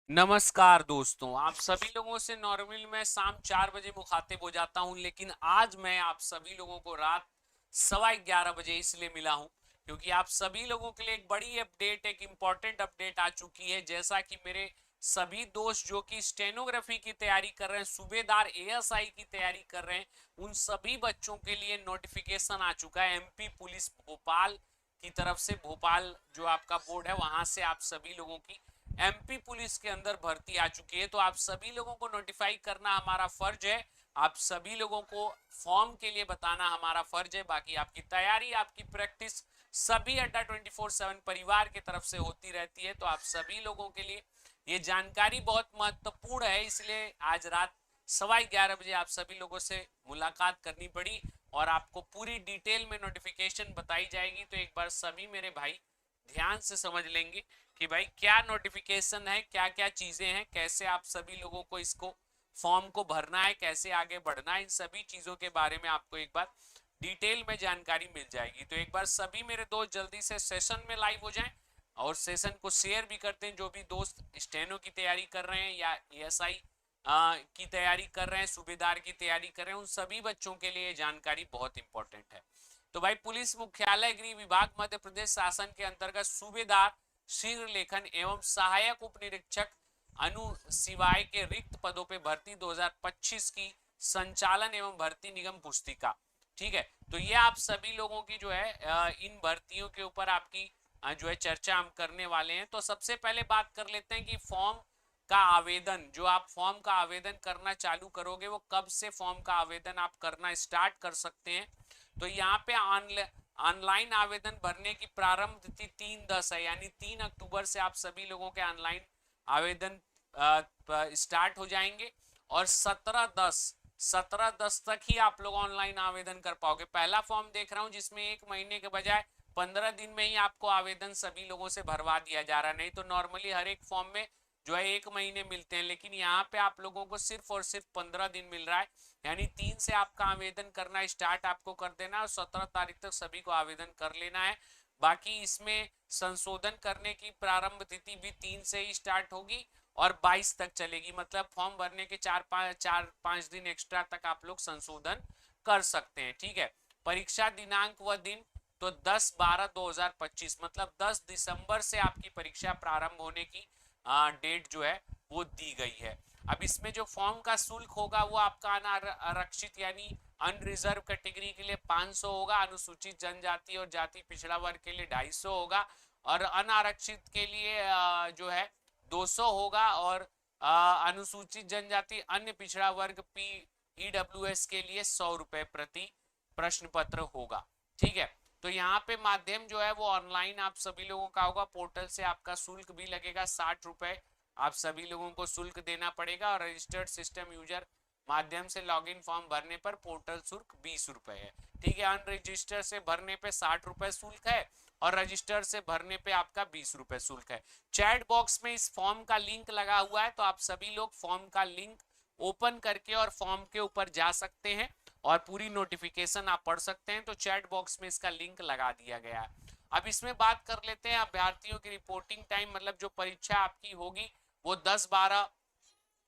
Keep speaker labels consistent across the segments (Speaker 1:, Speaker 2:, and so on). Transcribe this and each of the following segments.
Speaker 1: नमस्कार दोस्तों, आप सभी लोगों से नॉर्मल मैं शाम 4 बजे मुखातिब हो जाता हूं, लेकिन आज मैं आप सभी लोगों को रात 11:15 बजे इसलिए मिला हूं क्योंकि आप सभी लोगों के लिए एक बड़ी अपडेट, एक इम्पॉर्टेंट अपडेट आ चुकी है। जैसा कि मेरे सभी दोस्त जो कि स्टेनोग्राफी की तैयारी कर रहे हैं, सूबेदार एएसआई की तैयारी कर रहे हैं, उन सभी बच्चों के लिए नोटिफिकेशन आ चुका है एमपी पुलिस भोपाल की तरफ से। भोपाल जो आपका बोर्ड है वहां से आप सभी लोगों की एमपी पुलिस के अंदर भर्ती आ चुकी है। तो आप सभी लोगों को नोटिफाई करना हमारा फर्ज है, आप सभी लोगों को फॉर्म के लिए बताना हमारा फर्ज है। बाकी आपकी तैयारी, आपकी प्रैक्टिस सभी अड्डा 24/7 परिवार की तरफ से होती रहती है। तो आप सभी लोगों के लिए ये जानकारी बहुत महत्वपूर्ण है, इसलिए आज रात 11:15 बजे आप सभी लोगों से मुलाकात करनी पड़ी और आपको पूरी डिटेल में नोटिफिकेशन बताई जाएगी। तो एक बार सभी मेरे भाई ध्यान से समझ लेंगे कि भाई क्या नोटिफिकेशन है, क्या क्या चीजें हैं, कैसे आप सभी लोगों को इसको फॉर्म को भरना है, कैसे आगे बढ़ना है, इन सभी चीजों के बारे में आपको एक बार डिटेल में जानकारी मिल जाएगी। तो एक बार सभी मेरे दोस्त जल्दी से सेशन में लाइव हो जाएं और सेशन को शेयर भी करते हैं। जो भी दोस्त स्टेनो की तैयारी कर रहे हैं या एएसआई की तैयारी कर रहे हैं, सूबेदार की तैयारी कर रहे हैं, उन सभी बच्चों के लिए जानकारी बहुत इंपॉर्टेंट है। तो भाई, पुलिस मुख्यालय गृह विभाग मध्य प्रदेश शासन के अंतर्गत सूबेदार, शीघ्र लेखन एवं सहायक उप निरीक्षक अनुसिवाय के रिक्त पदों पे भर्ती 2025 की संचालन एवं भर्ती निगम पुस्तिका। ठीक है, तो ये आप सभी लोगों की जो है इन भर्तियों के ऊपर आपकी जो है चर्चा हम करने वाले हैं। तो सबसे पहले बात कर लेते हैं कि फॉर्म का आवेदन, जो आप फॉर्म का आवेदन करना चालू करोगे वो कब से फॉर्म का आवेदन आप करना स्टार्ट कर सकते हैं। तो यहाँ पे ऑनलाइन आवेदन भरने की प्रारंभ तिथि 3/10 है, यानी 3 अक्टूबर से आप सभी लोगों के ऑनलाइन आवेदन स्टार्ट हो जाएंगे और 17/10 तक ही आप लोग ऑनलाइन आवेदन कर पाओगे। पहला फॉर्म देख रहा हूँ जिसमें 1 महीने के बजाय 15 दिन में ही आपको आवेदन सभी लोगों से भरवा दिया जा रहा है। नहीं तो नॉर्मली हर एक फॉर्म में जो है 1 महीने मिलते हैं, लेकिन यहाँ पे आप लोगों को सिर्फ और सिर्फ 15 दिन मिल रहा है। यानी 3 से आपका आवेदन करना स्टार्ट आपको कर देना और 17 तारीख तक सभी को आवेदन कर लेना है। बाकी इसमें संशोधन करने की प्रारंभ तिथि भी 3 से ही स्टार्ट होगी और 22 तक चलेगी। मतलब फॉर्म भरने के 4-5 दिन एक्स्ट्रा तक आप लोग संशोधन कर सकते हैं। ठीक है, परीक्षा दिनांक व दिन तो 10/12/2025, मतलब 10 दिसंबर से आपकी परीक्षा प्रारंभ होने की डेट जो है वो दी गई है। अब इसमें जो फॉर्म का शुल्क होगा वो आपका आरक्षित यानी अनरिजर्व कैटेगरी के लिए 500 होगा, अनुसूचित जनजाति और जाति पिछड़ा वर्ग के लिए 250 होगा और अनारक्षित के लिए जो है 200 होगा और अनुसूचित जनजाति अन्य पिछड़ा वर्ग PEWS के लिए 100 रुपए प्रति प्रश्न पत्र होगा। ठीक है, तो यहाँ पे माध्यम जो है वो ऑनलाइन आप सभी लोगों का होगा। पोर्टल से आपका शुल्क भी लगेगा 60 रुपए, आप सभी लोगों को शुल्क देना पड़ेगा और रजिस्टर्ड सिस्टम यूजर माध्यम से लॉगिन फॉर्म भरने पर पोर्टल शुल्क 20 रुपए है। ठीक है, अनरजिस्टर्ड से भरने पे 60 रुपए शुल्क है और रजिस्टर से भरने पे आपका 20 रुपए शुल्क है। चैट बॉक्स में इस फॉर्म का लिंक लगा हुआ है, तो आप सभी लोग फॉर्म का लिंक ओपन करके और फॉर्म के ऊपर जा सकते हैं और पूरी नोटिफिकेशन आप पढ़ सकते हैं। तो चैट बॉक्स में इसका लिंक लगा दिया गया है। अब इसमें बात कर लेते हैं अभ्यर्थियों की रिपोर्टिंग टाइम, मतलब जो परीक्षा आपकी होगी वो 10/12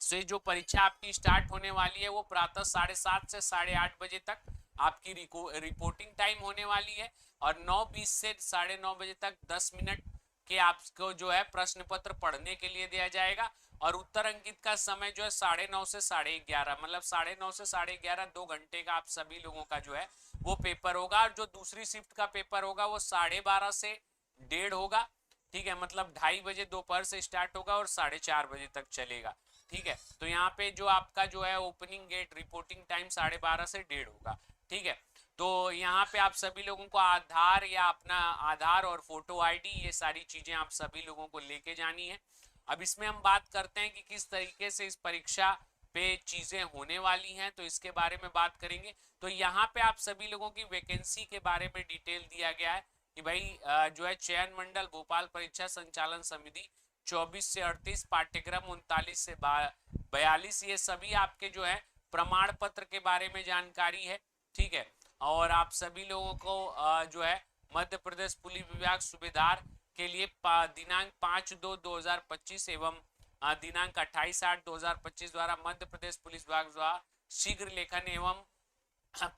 Speaker 1: से जो परीक्षा आपकी स्टार्ट होने वाली है वो प्रातः 7:30 से 8:30 बजे तक आपकी रिपोर्टिंग टाइम होने वाली है और 9:20 से 9:30 बजे तक 10 मिनट के आपको जो है प्रश्न पत्र पढ़ने के लिए दिया जाएगा और उत्तर अंकित का समय जो है 9:30 से 11:30, मतलब 9:30 से 11:30 2 घंटे का आप सभी लोगों का जो है वो पेपर होगा। और जो दूसरी शिफ्ट का पेपर होगा वो 12:30 से 1:30 होगा। ठीक है, मतलब 2:30 बजे दोपहर से स्टार्ट होगा और 4:30 बजे तक चलेगा। ठीक है, तो यहाँ पे जो आपका जो है ओपनिंग गेट रिपोर्टिंग टाइम 12:30 से 1:30 होगा। ठीक है, तो यहाँ पे आप सभी लोगों को आधार या अपना आधार और फोटो आईडी ये सारी चीजें आप सभी लोगों को लेके जानी है। अब इसमें हम बात करते हैं कि किस तरीके से इस परीक्षा पे चीजें होने वाली हैं, तो इसके बारे में बात करेंगे। तो यहाँ पे आप सभी लोगों की वैकेंसी के बारे में डिटेल दिया गया है कि भाई जो है चयन मंडल भोपाल परीक्षा संचालन समिति 24 से 38, पाठ्यक्रम 39 से 42, ये सभी आपके जो है प्रमाण पत्र के बारे में जानकारी है। ठीक है, और आप सभी लोगों को जो है मध्य प्रदेश पुलिस विभाग सूबेदार के लिए दिनांक 5/2/2025 एवं दिनांक 28/8/2025 द्वारा मध्य प्रदेश पुलिस विभाग द्वारा शीघ्र लेखन एवं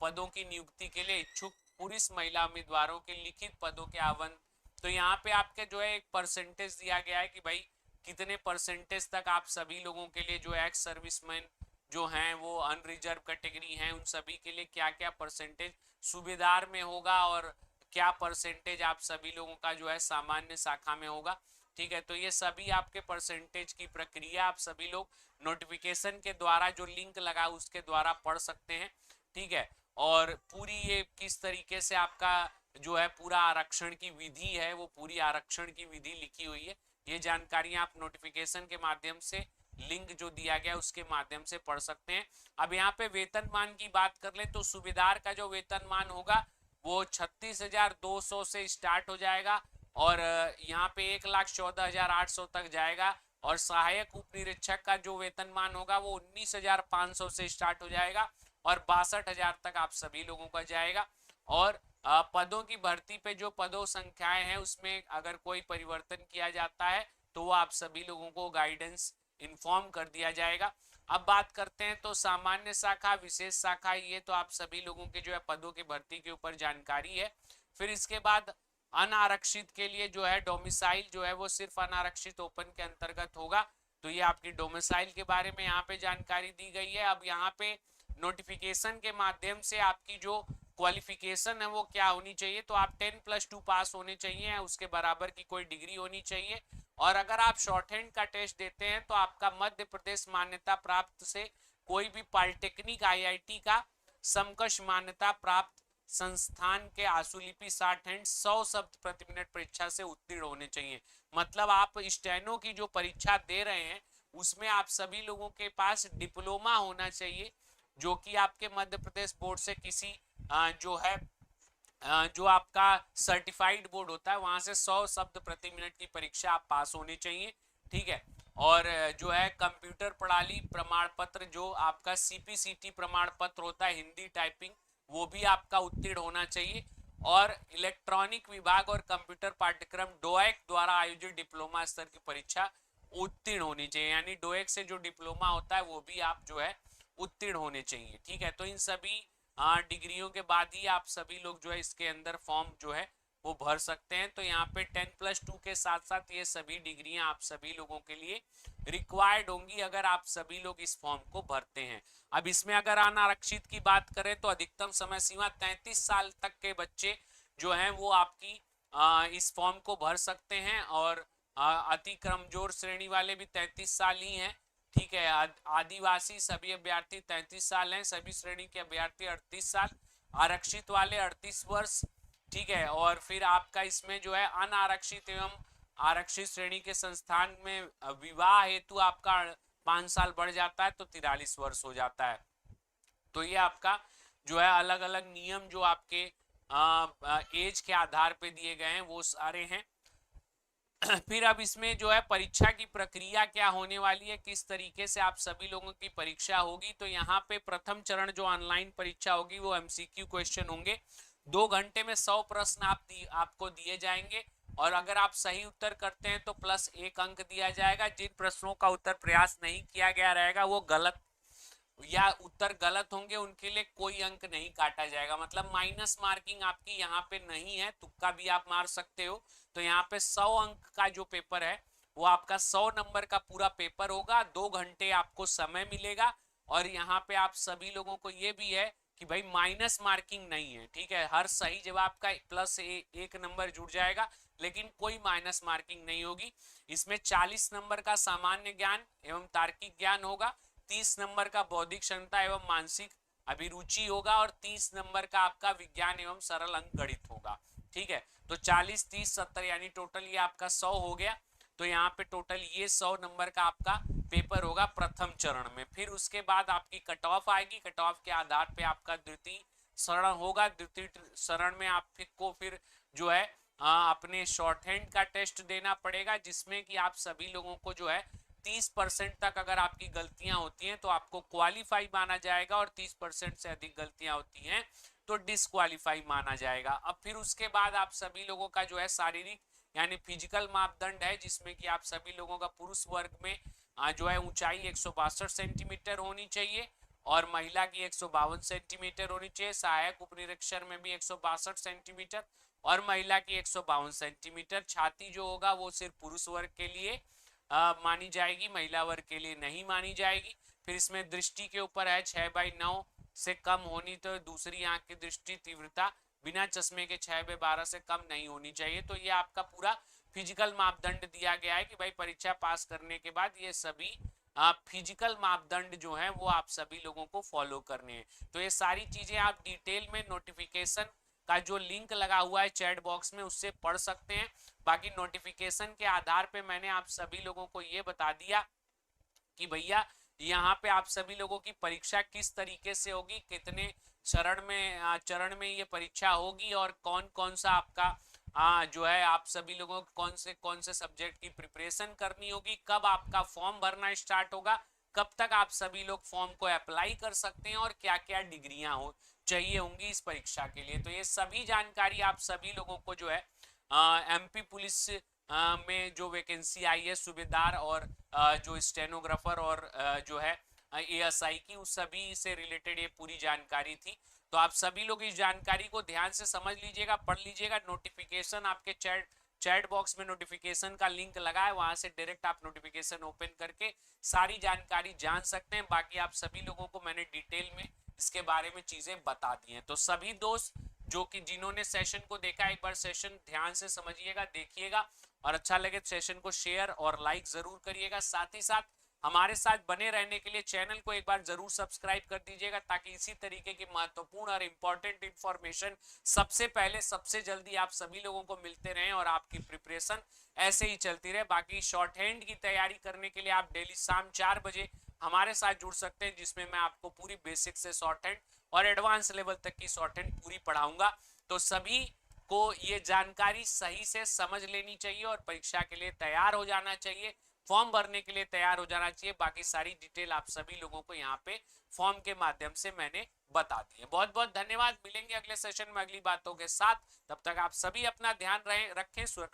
Speaker 1: पदों की नियुक्ति के लिए इच्छुक पुरुष महिला उम्मीदवारों के लिखित पदों के आवंटन। तो यहाँ पे आपके जो है एक परसेंटेज दिया गया है कि भाई कितने परसेंटेज तक आप सभी लोगों के लिए जो एक्स सर्विसमैन जो हैं वो अनरिजर्व कैटेगरी हैं उन सभी के लिए क्या क्या परसेंटेज सूबेदार में होगा और क्या परसेंटेज आप सभी लोगों का जो है सामान्य शाखा में होगा। ठीक है, तो ये सभी आपके परसेंटेज की प्रक्रिया आप सभी लोग नोटिफिकेशन के द्वारा जो लिंक लगा उसके द्वारा पढ़ सकते हैं। ठीक है, और पूरी ये किस तरीके से आपका जो है पूरा आरक्षण की विधि है वो पूरी आरक्षण की विधि लिखी हुई है। ये जानकारी आप नोटिफिकेशन के माध्यम से लिंक जो दिया गया उसके माध्यम से पढ़ सकते हैं। अब यहाँ पे वेतनमान की बात कर ले तो सूबेदार का जो वेतनमान होगा वो 36,200 से स्टार्ट हो जाएगा और यहाँ पे 1,14,800 तक जाएगा और सहायक उप निरीक्षक का जो वेतनमान होगा वो 19,500 से स्टार्ट हो जाएगा और 62,000 तक आप सभी लोगों का जाएगा। और पदों की भर्ती पे जो पदों संख्याएं हैं उसमें अगर कोई परिवर्तन किया जाता है तो वो आप सभी लोगों को गाइडेंस इन्फॉर्म कर दिया जाएगा। अब बात करते हैं तो सामान्य शाखा विशेष शाखा, ये तो आप सभी लोगों के जो है पदों की भर्ती के ऊपर जानकारी है। फिर इसके बाद अनारक्षित के लिए जो है डोमिसाइल जो है वो सिर्फ अनारक्षित ओपन के अंतर्गत होगा, तो ये आपकी डोमिसाइल के बारे में यहाँ पे जानकारी दी गई है। अब यहाँ पे नोटिफिकेशन के माध्यम से आपकी जो क्वालिफिकेशन है वो क्या होनी चाहिए, तो आप 10+2 पास होने चाहिए, उसके बराबर की कोई डिग्री होनी चाहिए। और अगर आप शॉर्ट हैंड का टेस्ट देते हैं तो आपका मध्य प्रदेश मान्यता प्राप्त से कोई भी पॉलिटेक्निक आईआईटी का समकक्ष मान्यता प्राप्त संस्थान के आशुलिपि 60 हैंड 100 शब्द प्रति मिनट परीक्षा से उत्तीर्ण होने चाहिए। मतलब आप स्टेनो की जो परीक्षा दे रहे हैं उसमें आप सभी लोगों के पास डिप्लोमा होना चाहिए जो कि आपके मध्य प्रदेश बोर्ड से किसी जो है जो आपका सर्टिफाइड बोर्ड होता है वहां से 100 शब्द प्रति मिनट की परीक्षा आप पास होनी चाहिए। ठीक है, और जो है कंप्यूटर प्रणाली प्रमाण पत्र जो आपका सीपीसीटी प्रमाण पत्र होता है हिंदी टाइपिंग वो भी आपका उत्तीर्ण होना चाहिए। और इलेक्ट्रॉनिक विभाग और कंप्यूटर पाठ्यक्रम डोएक द्वारा आयोजित डिप्लोमा स्तर की परीक्षा उत्तीर्ण होनी चाहिए, यानी डोएक से जो डिप्लोमा होता है वो भी आप जो है उत्तीर्ण होने चाहिए। ठीक है, तो इन सभी डिग्रियों के बाद ही आप सभी लोग जो है इसके अंदर फॉर्म जो है वो भर सकते हैं। तो यहाँ पे 10+2 के साथ साथ ये सभी डिग्रियां आप सभी लोगों के लिए रिक्वायर्ड होंगी अगर आप सभी लोग इस फॉर्म को भरते हैं। अब इसमें अगर अनारक्षित की बात करें तो अधिकतम समय सीमा 33 साल तक के बच्चे जो हैं वो आपकी इस फॉर्म को भर सकते हैं और अति कमजोर श्रेणी वाले भी 33 साल ही हैं। ठीक है, आदिवासी सभी अभ्यर्थी 33 साल हैं, सभी श्रेणी के अभ्यर्थी 38 साल, आरक्षित वाले 38 वर्ष। ठीक है, और फिर आपका इसमें जो है अनारक्षित एवं आरक्षित श्रेणी के संस्थान में विवाह हेतु आपका 5 साल बढ़ जाता है तो 43 वर्ष हो जाता है। तो ये आपका जो है अलग अलग नियम जो आपके एज के आधार पे दिए गए हैं वो सारे हैं। फिर अब इसमें जो है परीक्षा की प्रक्रिया क्या होने वाली है, किस तरीके से आप सभी लोगों की परीक्षा होगी, तो यहाँ पे प्रथम चरण जो ऑनलाइन परीक्षा होगी वो एमसीक्यू क्वेश्चन होंगे। 2 घंटे में 100 प्रश्न आपको दिए जाएंगे और अगर आप सही उत्तर करते हैं तो +1 अंक दिया जाएगा। जिन प्रश्नों का उत्तर प्रयास नहीं किया गया रहेगा वो गलत या उत्तर गलत होंगे उनके लिए कोई अंक नहीं काटा जाएगा, मतलब माइनस मार्किंग आपकी यहाँ पे नहीं है, तुक्का भी आप मार सकते हो। तो यहाँ पे 100 अंक का जो पेपर है वो आपका 100 नंबर का पूरा पेपर होगा, 2 घंटे आपको समय मिलेगा। और यहाँ पे आप सभी लोगों को ये भी है कि भाई माइनस मार्किंग नहीं है। ठीक है, हर सही जवाब का +1 नंबर जुड़ जाएगा लेकिन कोई माइनस मार्किंग नहीं होगी। इसमें 40 नंबर का सामान्य ज्ञान एवं तार्किक ज्ञान होगा, 30 नंबर का बौद्धिक क्षमता एवं मानसिक अभिरुचि होगा और 30 नंबर का आपका विज्ञान एवं सरल अंक गणित होगा। ठीक है, तो 40 30 70 यानी टोटल ये आपका 100 हो गया। तो यहाँ पे टोटल ये 100 नंबर का आपका पेपर होगा प्रथम चरण में। फिर उसके बाद आपकी कट ऑफ आएगी, कट ऑफ के आधार पे आपका द्वितीय चरण होगा। द्वितीय चरण में आपको फिर जो है अपने शॉर्ट हैंड का टेस्ट देना पड़ेगा जिसमें कि आप सभी लोगों को जो है 30% तक अगर आपकी गलतियां होती हैं तो आपको क्वालिफाई माना जाएगा और 30% से अधिक गलतियां होती हैं तो डिसक्वालीफाई माना जाएगा। अब फिर उसके बाद आप सभी लोगों का जो है शारीरिक यानी फिजिकल मापदंड है जिसमें कि आप सभी लोगों का पुरुष वर्ग में जो है ऊंचाई 162 सेंटीमीटर होनी चाहिए और महिला की 152 सेंटीमीटर होनी चाहिए। सहायक उपनिरीक्षक में भी 162 सेंटीमीटर और महिला की 152 सेंटीमीटर। छाती जो होगा वो सिर्फ पुरुष वर्ग के लिए मानी जाएगी, महिला वर्ग के लिए नहीं मानी जाएगी। फिर इसमें दृष्टि के ऊपर है 6/9 से कम होनी, तो दूसरी आंख की दृष्टि तीव्रता बिना चश्मे के 6/12 से कम नहीं होनी चाहिए। तो ये आपका पूरा फिजिकल मापदंड दिया गया है कि भाई परीक्षा पास करने के बाद ये सभी फिजिकल मापदंड जो है वो आप सभी लोगों को फॉलो करने हैं। तो ये सारी चीजें आप डिटेल में नोटिफिकेशन का जो लिंक लगा हुआ है चैट बॉक्स में उससे पढ़ सकते हैं। बाकी नोटिफिकेशन के आधार पे मैंने आप सभी लोगों को ये बता दिया कि भैया यहाँ पे आप सभी लोगों की परीक्षा किस तरीके से होगी, कितने चरण में ये परीक्षा होगी और कौन कौन सा आपका जो है आप सभी लोगों को कौन से सब्जेक्ट की प्रिपरेशन करनी होगी, कब आपका फॉर्म भरना स्टार्ट होगा, कब तक आप सभी लोग फॉर्म को अप्लाई कर सकते हैं और क्या क्या डिग्रियां हो चाहिए होंगी इस परीक्षा के लिए। तो ये सभी जानकारी आप सभी लोगों को जो है एमपी पुलिस में जो वैकेंसी आई है सूबेदार और जो स्टेनोग्राफर और जो है एएसआई की, उस सभी से रिलेटेड ये पूरी जानकारी थी। तो आप सभी लोग इस जानकारी को ध्यान से समझ लीजिएगा, पढ़ लीजिएगा। नोटिफिकेशन आपके चैट बॉक्स में नोटिफिकेशन का लिंक लगा है, वहां से डायरेक्ट आप नोटिफिकेशन ओपन करके सारी जानकारी जान सकते हैं। बाकी आप सभी लोगों को मैंने डिटेल में इसके बारे में चीजें बता दी हैं। तो सभी दोस्त जो कि जिन्होंने सेशन को देखा, एक बार सेशन ध्यान से समझिएगा, देखिएगा और अच्छा लगे तो सेशन को शेयर और लाइक जरूर करिएगा। साथ ही साथ हमारे साथ बने रहने के लिए चैनल को एक बार जरूर सब्सक्राइब कर दीजिएगा ताकि इसी तरीके की महत्वपूर्ण और इंपॉर्टेंट इंफॉर्मेशन सबसे पहले सबसे जल्दी आप सभी लोगों को मिलते रहें और आपकी प्रिपरेशन ऐसे ही चलती रहे। बाकी शॉर्ट हैंड की तैयारी करने के लिए आप डेली शाम 4 बजे हमारे साथ जुड़ सकते हैं, जिसमें मैं आपको पूरी बेसिक से शॉर्ट हैंड और एडवांस लेवल तक की शॉर्ट हैंड पूरी पढ़ाऊंगा। तो सभी को ये जानकारी सही से समझ लेनी चाहिए और परीक्षा के लिए तैयार हो जाना चाहिए, फॉर्म भरने के लिए तैयार हो जाना चाहिए। बाकी सारी डिटेल आप सभी लोगों को यहाँ पे फॉर्म के माध्यम से मैंने बता दी है। बहुत बहुत धन्यवाद। मिलेंगे अगले सेशन में अगली बातों के साथ। तब तक आप सभी अपना ध्यान रखें।